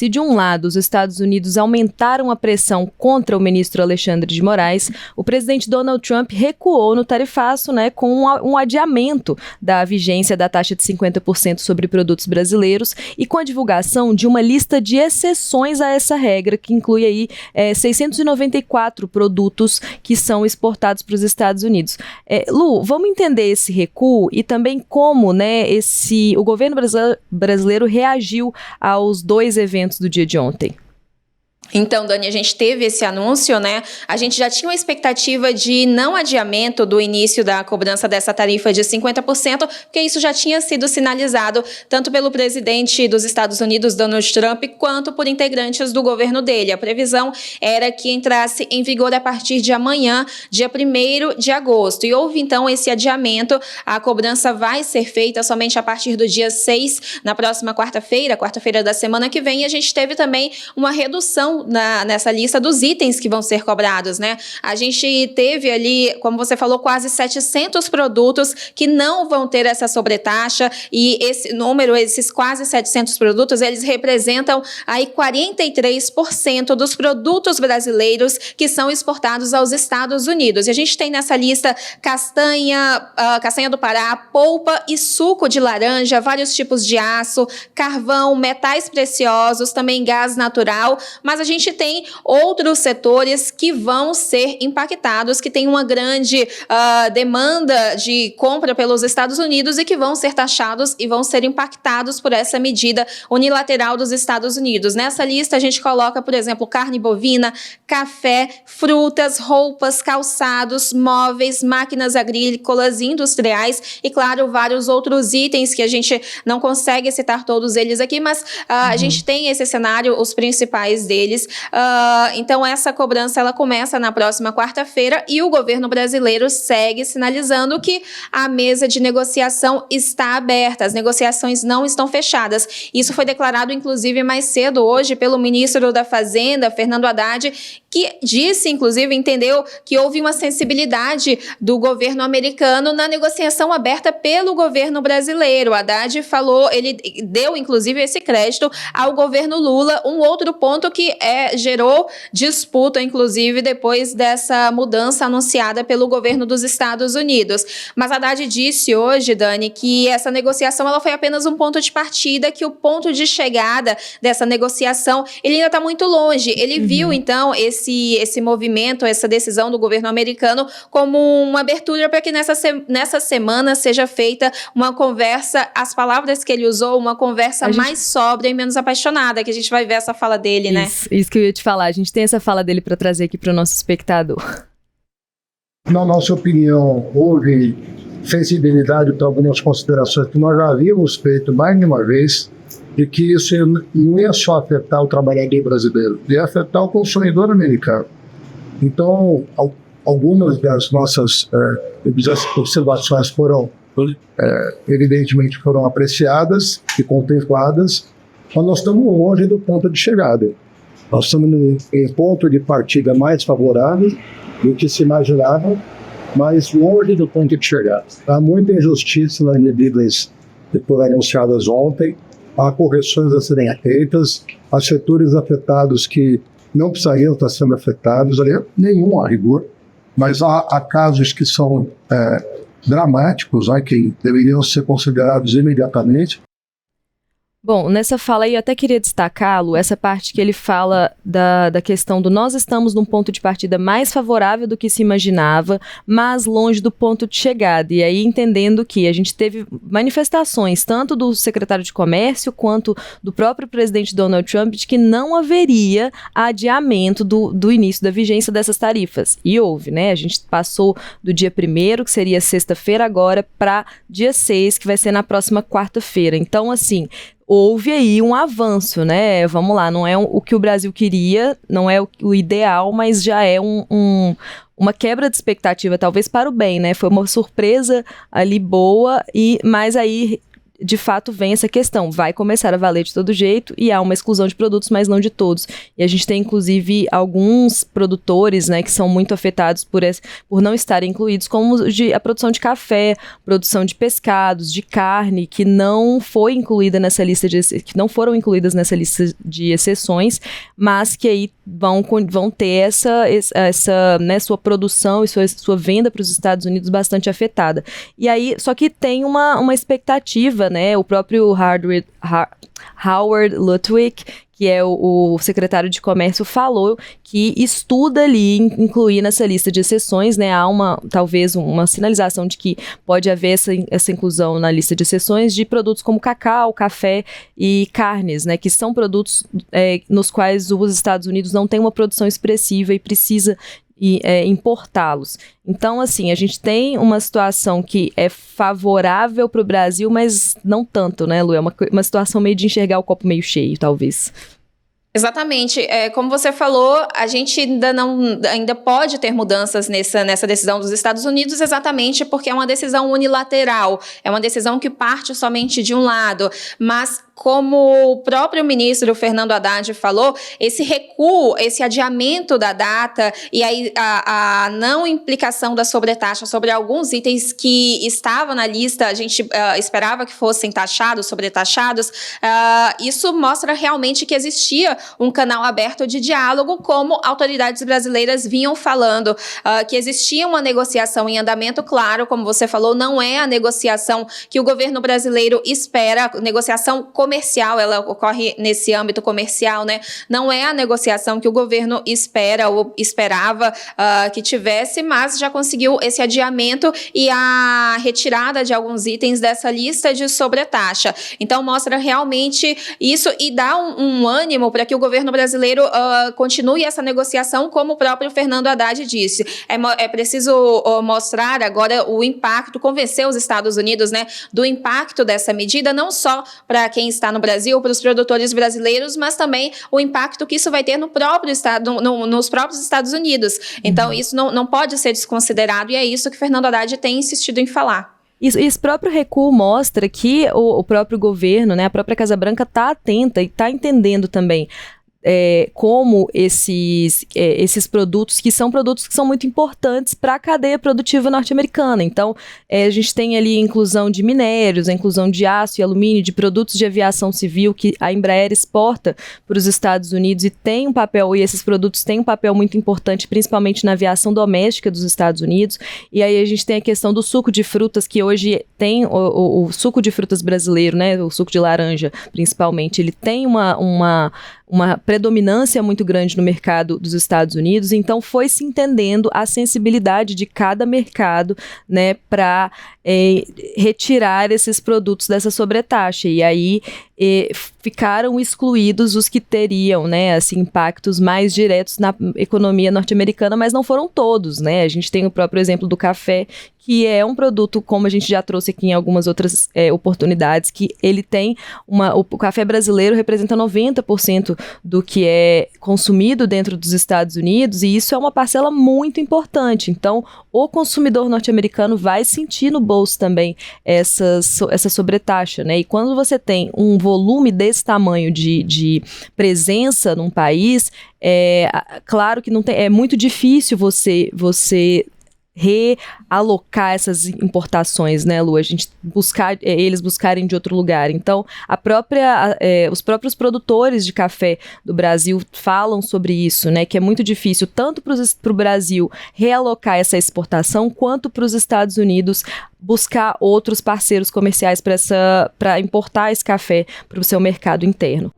se de um lado os Estados Unidos aumentaram a pressão contra o ministro Alexandre de Moraes, o presidente Donald Trump recuou no tarifaço, né, com um adiamento da vigência da taxa de 50% sobre produtos brasileiros e com a divulgação de uma lista de exceções a essa regra, que inclui aí 694 produtos que são exportados para os Estados Unidos. Lu, vamos entender esse recuo e também como, né, o governo brasileiro reagiu aos dois eventos do dia de ontem. Então, Dani, a gente teve esse anúncio, né? A gente já tinha uma expectativa de não adiamento do início da cobrança dessa tarifa de 50%, porque isso já tinha sido sinalizado tanto pelo presidente dos Estados Unidos, Donald Trump, quanto por integrantes do governo dele. A previsão era que entrasse em vigor a partir de amanhã, dia 1º de agosto. E houve, então, esse adiamento. A cobrança vai ser feita somente a partir do dia 6, na próxima quarta-feira da semana que vem. E a gente teve também uma redução nessa lista dos itens que vão ser cobrados, né? A gente teve ali, como você falou, quase 700 produtos que não vão ter essa sobretaxa, e esse número, esses quase 700 produtos, eles representam aí 43% dos produtos brasileiros que são exportados aos Estados Unidos. E a gente tem nessa lista castanha do Pará, polpa e suco de laranja, vários tipos de aço, carvão, metais preciosos, também gás natural, mas a gente tem outros setores que vão ser impactados, que tem uma grande demanda de compra pelos Estados Unidos e que vão ser taxados e vão ser impactados por essa medida unilateral dos Estados Unidos. Nessa lista a gente coloca, por exemplo, carne bovina, café, frutas, roupas, calçados, móveis, máquinas agrícolas e industriais e, claro, vários outros itens que a gente não consegue citar todos eles aqui, mas a gente tem esse cenário, os principais deles. Então essa cobrança ela começa na próxima quarta-feira e o governo brasileiro segue sinalizando que a mesa de negociação está aberta, as negociações não estão fechadas. Isso foi declarado inclusive mais cedo hoje pelo ministro da Fazenda, Fernando Haddad, que disse, inclusive, entendeu que houve uma sensibilidade do governo americano na negociação aberta pelo governo brasileiro. Haddad falou, ele deu, inclusive, esse crédito ao governo Lula, um outro ponto que gerou disputa, inclusive, depois dessa mudança anunciada pelo governo dos Estados Unidos. Mas Haddad disse hoje, Dani, que essa negociação ela foi apenas um ponto de partida, que o ponto de chegada dessa negociação, ele ainda está muito longe. Ele viu, então, esse movimento, essa decisão do governo americano como uma abertura para que nessa semana seja feita uma conversa, as palavras que ele usou, uma conversa mais sóbria e menos apaixonada, que a gente vai ver essa fala dele, né? Isso que eu ia te falar, a gente tem essa fala dele para trazer aqui para o nosso espectador. Na nossa opinião, houve sensibilidade para algumas considerações que nós já havíamos feito mais de uma vez, de que isso não ia só afetar o trabalhador brasileiro, ia afetar o consumidor americano. Então, algumas das nossas observações foram, evidentemente, foram apreciadas e contempladas, mas nós estamos longe do ponto de chegada. Nós estamos em ponto de partida mais favorável do que se imaginava, mas longe do ponto de chegada. Há muita injustiça nas medidas que foram anunciadas ontem, há correções a serem feitas, há setores afetados que não precisariam estar sendo afetados, nenhum a rigor, mas há casos que são dramáticos, que deveriam ser considerados imediatamente. Bom, nessa fala aí eu até queria destacá-lo, essa parte que ele fala da questão do nós estamos num ponto de partida mais favorável do que se imaginava, mas longe do ponto de chegada. E aí entendendo que a gente teve manifestações tanto do secretário de Comércio quanto do próprio presidente Donald Trump de que não haveria adiamento do início da vigência dessas tarifas. E houve, né? A gente passou do dia 1º, que seria sexta-feira agora, para dia 6, que vai ser na próxima quarta-feira. Então, assim, houve aí um avanço, né? Vamos lá, não é o que o Brasil queria, não é o ideal, mas já é uma quebra de expectativa, talvez para o bem, né? Foi uma surpresa ali boa, mas aí de fato vem essa questão, vai começar a valer de todo jeito e há uma exclusão de produtos, mas não de todos. E a gente tem, inclusive, alguns produtores, né, que são muito afetados por não estarem incluídos, como a produção de café, produção de pescados, de carne, que não foi incluída nessa lista que não foram incluídas nessa lista de exceções, mas que aí vão ter essa né, sua produção e sua venda para os Estados Unidos bastante afetada. E aí, só que tem uma expectativa, né, o próprio Howard Lutwak, que é o secretário de Comércio, falou que estuda ali incluir nessa lista de exceções, né, há talvez uma sinalização de que pode haver essa inclusão na lista de exceções de produtos como cacau, café e carnes, né, que são produtos nos quais os Estados Unidos não têm uma produção expressiva e precisa importá-los. Então, assim, a gente tem uma situação que é favorável para o Brasil, mas não tanto, né, Lu? É uma situação meio de enxergar o copo meio cheio, talvez. Exatamente. Como você falou, a gente ainda pode ter mudanças nessa decisão dos Estados Unidos, exatamente porque é uma decisão unilateral, é uma decisão que parte somente de um lado, mas como o próprio ministro Fernando Haddad falou, esse recuo, esse adiamento da data e aí a não implicação da sobretaxa sobre alguns itens que estavam na lista, a gente esperava que fossem taxados, sobretaxados, isso mostra realmente que existia um canal aberto de diálogo, como autoridades brasileiras vinham falando, que existia uma negociação em andamento, claro, como você falou, não é a negociação que o governo brasileiro espera, negociação comercial, ela ocorre nesse âmbito comercial, né? Não é a negociação que o governo espera ou esperava que tivesse, mas já conseguiu esse adiamento e a retirada de alguns itens dessa lista de sobretaxa. Então, mostra realmente isso e dá um ânimo para que o governo brasileiro continue essa negociação, como o próprio Fernando Haddad disse. É preciso mostrar agora o impacto, convencer os Estados Unidos, né, do impacto dessa medida, não só para quem está no Brasil, para os produtores brasileiros, mas também o impacto que isso vai ter no próprio estado, nos próprios Estados Unidos. Então, isso não pode ser desconsiderado e é isso que Fernando Haddad tem insistido em falar. Esse próprio recuo mostra que o próprio governo, né, a própria Casa Branca está atenta e está entendendo também como esses produtos que são muito importantes para a cadeia produtiva norte-americana. Então, a gente tem ali a inclusão de minérios, a inclusão de aço e alumínio, de produtos de aviação civil que a Embraer exporta para os Estados Unidos e esses produtos têm um papel muito importante, principalmente na aviação doméstica dos Estados Unidos. E aí a gente tem a questão do suco de frutas, que hoje tem o suco de frutas brasileiro, né, o suco de laranja, principalmente, ele tem uma predominância muito grande no mercado dos Estados Unidos, então foi se entendendo a sensibilidade de cada mercado, né, para retirar esses produtos dessa sobretaxa, e aí ficaram excluídos os que teriam, né, assim, impactos mais diretos na economia norte-americana, mas não foram todos, né, a gente tem o próprio exemplo do café, que é um produto, como a gente já trouxe aqui em algumas outras oportunidades, que ele tem o café brasileiro representa 90% do que é consumido dentro dos Estados Unidos, e isso é uma parcela muito importante. Então, o consumidor norte-americano vai sentir no bolso também essa sobretaxa, né? E quando você tem um volume desse tamanho de presença num país, claro que é muito difícil você realocar essas importações, né, Lu? A gente eles buscarem de outro lugar. Então, os próprios produtores de café do Brasil falam sobre isso, né, que é muito difícil tanto para o Brasil realocar essa exportação, quanto para os Estados Unidos buscar outros parceiros comerciais para importar esse café para o seu mercado interno.